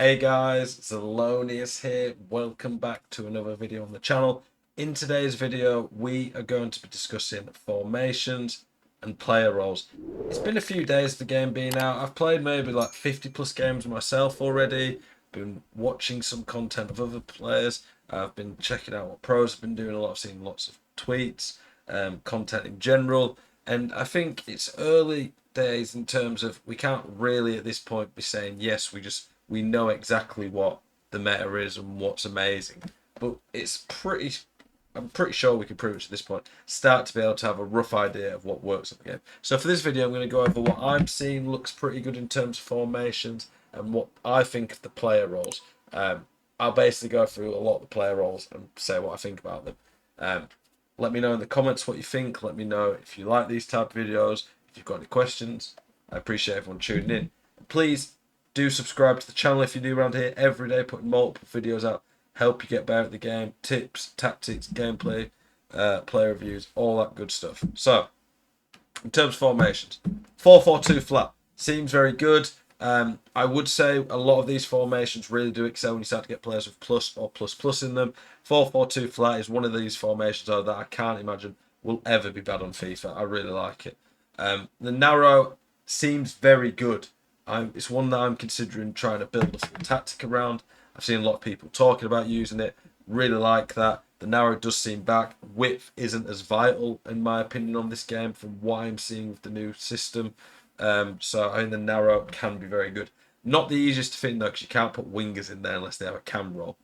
Hey guys, Zelonius here. Welcome back to another video on the channel. In today's video, we are going to be discussing formations and player roles. It's been a few days of the game being out. I've played maybe like 50 plus games myself already. Been watching some content of other players. I've been checking out what pros have been doing a lot. I've seen lots of tweets, content in general. And I think it's early days in terms of we can't really at this point be saying, yes, we know exactly what the meta is and what's amazing. But I'm pretty sure we can prove it at this point. Start to be able to have a rough idea of what works in the game. So for this video, I'm going to go over what I'm seeing looks pretty good in terms of formations and what I think of the player roles. I'll basically go through a lot of the player roles and say what I think about them. Let me know in the comments what you think. Let me know if you like these type of videos. If you've got any questions, I appreciate everyone tuning in. Please do subscribe to the channel if you're new around here. Every day putting multiple videos out, help you get better at the game, tips, tactics, gameplay, player reviews, all that good stuff. So, in terms of formations, 4-4-2 flat seems very good. I would say a lot of these formations really do excel when you start to get players with plus or plus plus in them. 4-4-2 flat is one of these formations that I can't imagine will ever be bad on FIFA. I really like it. The narrow seems very good. It's one that I'm considering trying to build a full tactic around. I've seen a lot of people talking about using it. Really like that. The narrow does seem back. Width isn't as vital, in my opinion, on this game from what I'm seeing with the new system. So I think the narrow can be very good. Not the easiest to fit in though, because you can't put wingers in there unless they have a cam roll.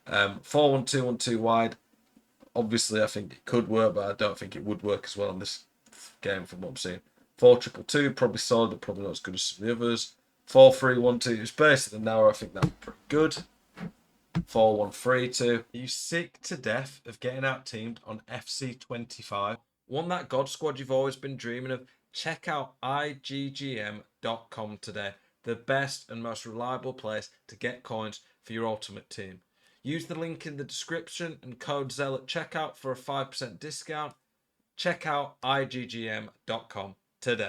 4-1-2-1-2 wide. Obviously, I think it could work, but I don't think it would work as well in this game from what I'm seeing. 4-2-2, probably solid, but probably not as good as some of the others. 4-3-1-2 is basically the narrow. I think that's pretty good. 4-1-3-2. Are you sick to death of getting out teamed on FC25? Want that God squad you've always been dreaming of? Check out iggm.com today. The best and most reliable place to get coins for your ultimate team. Use the link in the description and code ZEL at checkout for a 5% discount. Check out iggm.com today.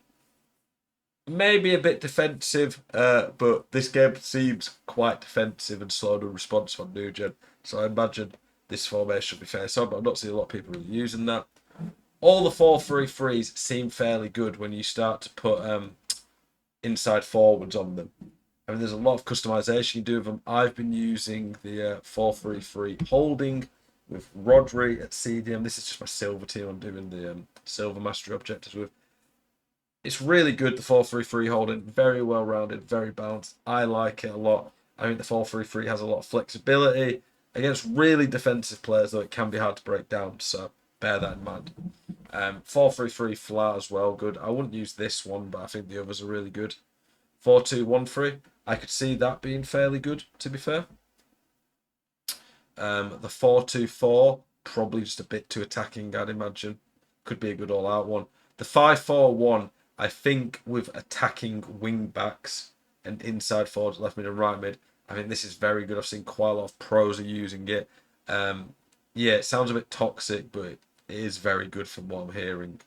Maybe a bit defensive, but this game seems quite defensive and slow to response on new gen. So I imagine this formation will be fair. So I'm not seeing a lot of people really using that. All the 4-3-3s seem fairly good when you start to put inside forwards on them. I mean, there's a lot of customization you do with them. I've been using the 4-3-3 holding with Rodri at CDM. This is just my silver team. I'm doing the silver mastery objectives with. It's really good, the 4-3-3 holding. Very well rounded, very balanced. I like it a lot. I think the 4-3-3 has a lot of flexibility. Against really defensive players, though, it can be hard to break down. So bear that in mind. 4-3-3 flat as well, good. I wouldn't use this one, but I think the others are really good. 4-2-1-3. I could see that being fairly good, to be fair. The 4-2-4, probably just a bit too attacking, I'd imagine. Could be a good all-out one. The 5-4-1, I think with attacking wing backs and inside forwards, left mid and right mid, I think this is very good. I've seen quite a lot of pros are using it. Yeah, it sounds a bit toxic, but it is very good from what I'm hearing.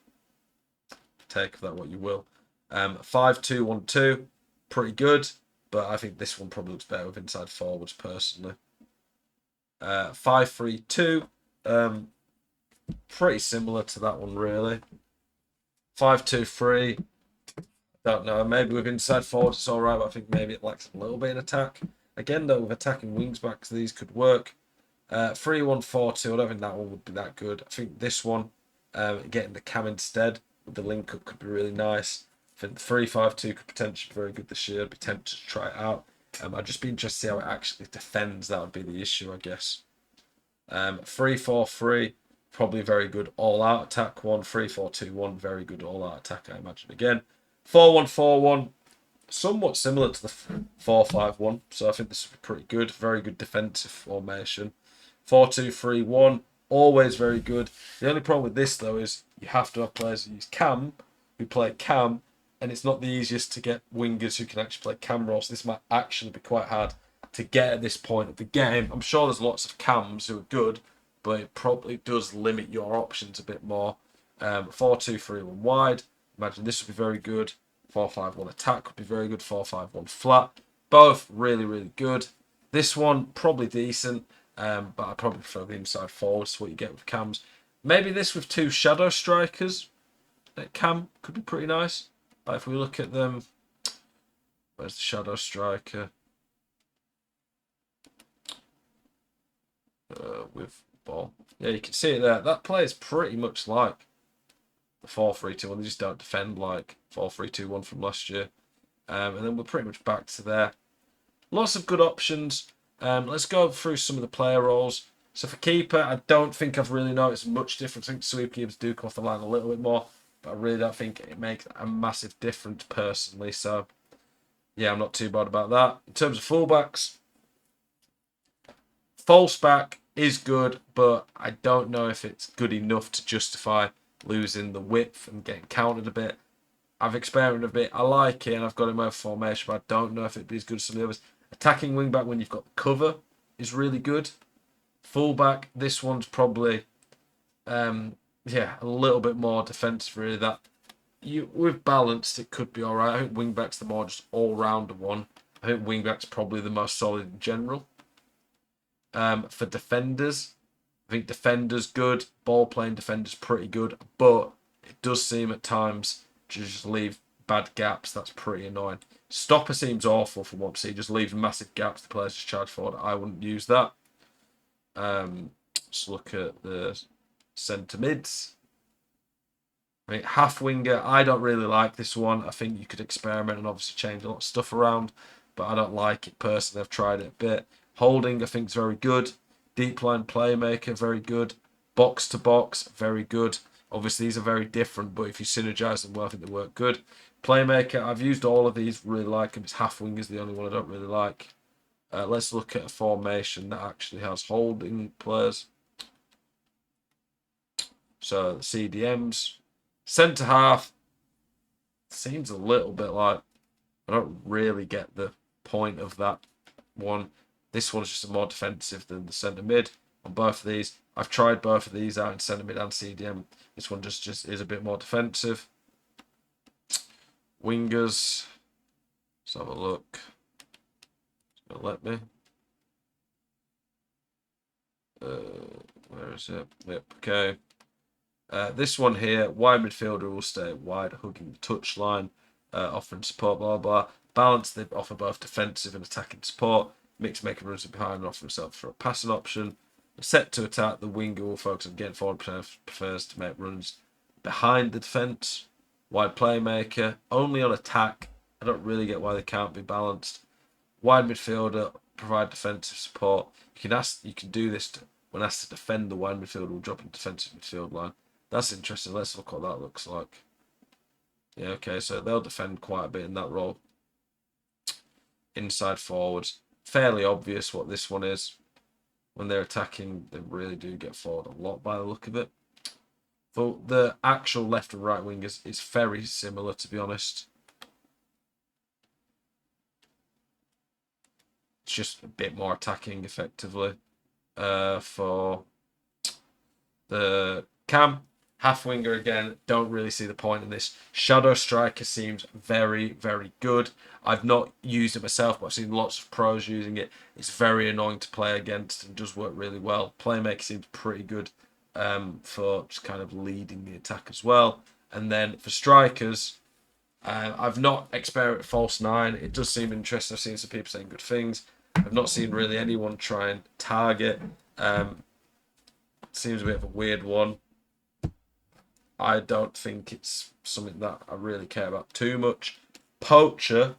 Take of that what you will. 5-2-1-2, pretty good, but I think this one probably looks better with inside forwards personally. 5-3-2, pretty similar to that one really. 5-2-3, don't know, maybe with inside forwards it's alright, but I think maybe it lacks a little bit in attack. Again though, with attacking wings backs, these could work. 3-1-4-2, I don't think that one would be that good. I think this one, getting the cam instead with the link up could be really nice. I think 3-5-2 could potentially be very good this year. I'd be tempted to try it out. I'd just be interested to see how it actually defends. That would be the issue, I guess. 3-4-3, probably very good all-out attack one. 3-4-2-1, very good all-out attack, I imagine. Again, 4-1-4-1, somewhat similar to the 4-5-1. So I think this would be pretty good. Very good defensive formation. 4-2-3-1, always very good. The only problem with this, though, is you have to have players who use cam, who play cam, and it's not the easiest to get wingers who can actually play cam roles. This might actually be quite hard to get at this point of the game. I'm sure there's lots of cams who are good, but it probably does limit your options a bit more. 4-2-3-1 wide. Imagine this would be very good. 4-5-1 attack would be very good. 4-5-1 flat. Both really, really good. This one, probably decent, but I probably prefer the inside forwards to what you get with cams. Maybe this with two shadow strikers at cam could be pretty nice. Like if we look at them, where's the shadow striker? With ball. Yeah, you can see it there. That play is pretty much like the 4-3-2-1. They just don't defend like 4-3-2-1 from last year. And then we're pretty much back to there. Lots of good options. Let's go through some of the player roles. So for keeper, I don't think I've really noticed much difference. I think sweep keepers do come off the line a little bit more, but I really don't think it makes a massive difference personally. So yeah, I'm not too bad about that. In terms of fullbacks, false back is good, but I don't know if it's good enough to justify losing the width and getting counted a bit. I've experimented a bit. I like it, and I've got in my formation, but I don't know if it'd be as good as some of the others. Attacking wing back when you've got the cover is really good. Fullback, this one's probably, a little bit more defensive. Really, that you with balanced, it could be all right. I think wing back's the more just all rounder one. I think wing back's probably the most solid in general. For defenders, I think defenders good. Ball playing defenders pretty good, but it does seem at times to just leave bad gaps. That's pretty annoying. Stopper seems awful from what I see. Just leaves massive gaps. The players just charge forward. I wouldn't use that. Let's look at the centre mids. I mean, half winger. I don't really like this one. I think you could experiment and obviously change a lot of stuff around, but I don't like it personally. I've tried it a bit. Holding, I think, is very good. Deep line playmaker, very good. Box to box, very good. Obviously, these are very different, but if you synergize them well, I think they work good. Playmaker, I've used all of these, really like them. It's half wing is the only one I don't really like. Let's look at a formation that actually has holding players. So the CDMs. Centre half seems a little bit like, I don't really get the point of that one. This one's just more defensive than the centre mid on both of these. I've tried both of these out in centre mid and CDM. This one just is a bit more defensive. Wingers. Let's have a look. It's gonna let me. Where is it? Yep, okay. This one here, wide midfielder will stay wide, hugging the touchline, offering support, blah, blah. Balance, they offer both defensive and attacking support. Mix making runs behind and offer himself for a passing option. Set to attack, the winger will focus on getting forward, prefers to make runs behind the defence. Wide playmaker, only on attack. I don't really get why they can't be balanced. Wide midfielder, provide defensive support. You can do this when asked to defend, the wide midfielder will drop in defensive midfield line. That's interesting. Let's look what that looks like. Yeah, okay, so they'll defend quite a bit in that role. Inside forwards. Fairly obvious what this one is. When they're attacking, they really do get forward a lot by the look of it. For the actual left and right wingers, it's very similar, to be honest. It's just a bit more attacking, effectively. For the cam, half winger again, don't really see the point in this. Shadow striker seems very, very good. I've not used it myself, but I've seen lots of pros using it. It's very annoying to play against and does work really well. Playmaker seems pretty good for just kind of leading the attack as well. And then for strikers, I've not experimented with false nine. It does seem interesting. I've seen some people saying good things. I've not seen really anyone try and target. Seems a bit of a weird one. I don't think it's something that I really care about too much. Poacher,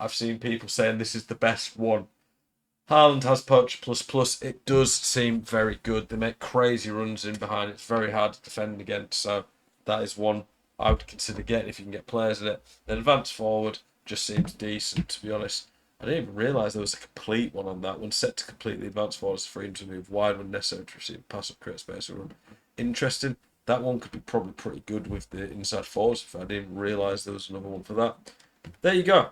I've seen people saying this is the best one. Haaland has Poacher plus. It does seem very good. They make crazy runs in behind. It's very hard to defend against. So that is one I would consider getting if you can get players in it. Then advance forward just seems decent, to be honest. I didn't even realise there was a complete one on that one. Set to completely advance forward is freedom to move wide when necessary to receive pass or create space or run. Interesting. That one could be probably pretty good with the inside forwards if I didn't realise there was another one for that. There you go.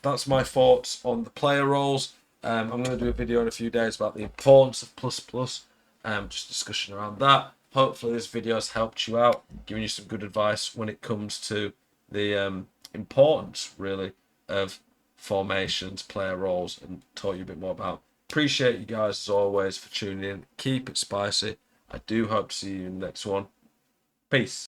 That's my thoughts on the player roles. I'm going to do a video in a few days about the importance of plus plus. Just discussion around that. Hopefully this video has helped you out, giving you some good advice when it comes to the importance, really, of formations, player roles, and taught you a bit more about. Appreciate you guys as always for tuning in. Keep it spicy. I do hope to see you in the next one. Peace.